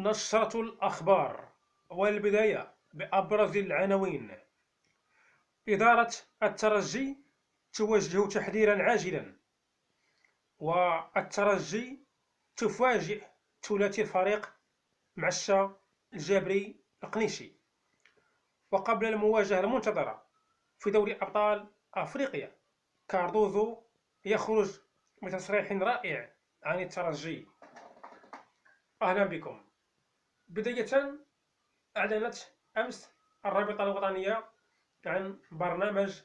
نشرة الأخبار، والبداية بأبرز العناوين. إدارة الترجي توجه تحذيرا عاجلا، والترجي تفاجئ ثلاثي الفريق معشة الجابري القنيشي. وقبل المواجهة المنتظرة في دوري أبطال أفريقيا، كاردوزو يخرج بتصريح رائع عن الترجي. أهلا بكم. بداية، أعلنت أمس الرابطة الوطنية عن برنامج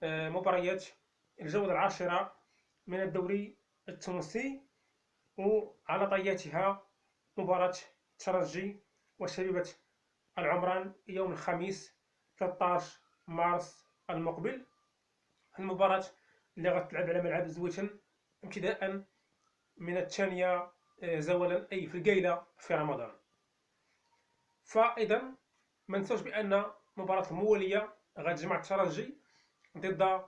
مباريات الجولة العاشرة من الدوري التونسي، وعلى طياتها مباراة الترجي وشبيبة العمران يوم الخميس 13 مارس المقبل. المباراة اللي غتلعب على ملعب زويتن ابتداء من الثانية زولا، أي في القيلة في رمضان. فإذا ما ننساوش بأن مباراة الموالية غتجمع الترجي ضد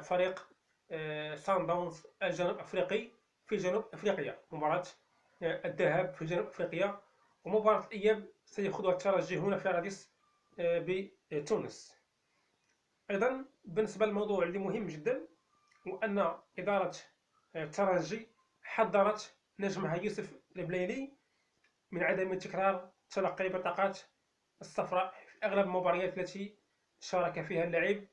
فريق سان داونز الجنوب أفريقي في جنوب أفريقيا، مباراة الذهاب في جنوب أفريقيا، ومباراة الإياب سيأخذها الترجي هنا في راديس بتونس. أيضا بالنسبة للموضوع اللي مهم جدا، وأن إدارة الترجي حذرت نجمها يوسف البليلي من عدم تكرار تلقي بطاقات الصفراء في أغلب المباريات التي شارك فيها اللاعب،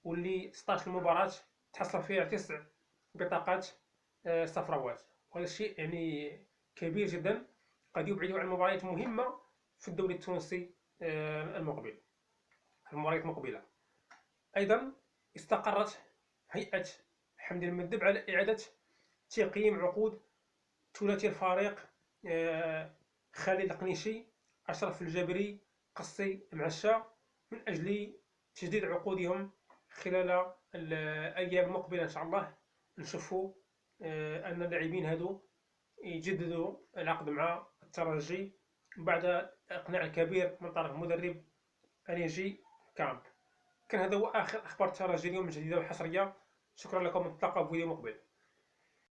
واللي 16 مباراة تحصل فيها 9 بطاقات صفراوات. وهذا الشيء يعني كبير جدا، قد يبعده عن مباريات مهمة في الدوري التونسي المقبل، المباريات المقبلة. أيضا استقرت هيئة حمد المندب على إعادة تقييم عقود ثلاثي الفريق خالد القنيشي، أشرف الجابري، قصي معشة، من أجل تجديد عقودهم خلال الأيام المقبلة. إن شاء الله نشوفوا أن اللاعبين هادو يجددوا العقد مع الترجي بعد إقناع كبير من طرف المدرب أنيجي كامب. كان هذا هو آخر أخبار الترجي اليوم، جديدة وحصرية. شكرا لكم، نتلاقاو في فيديو مقبل.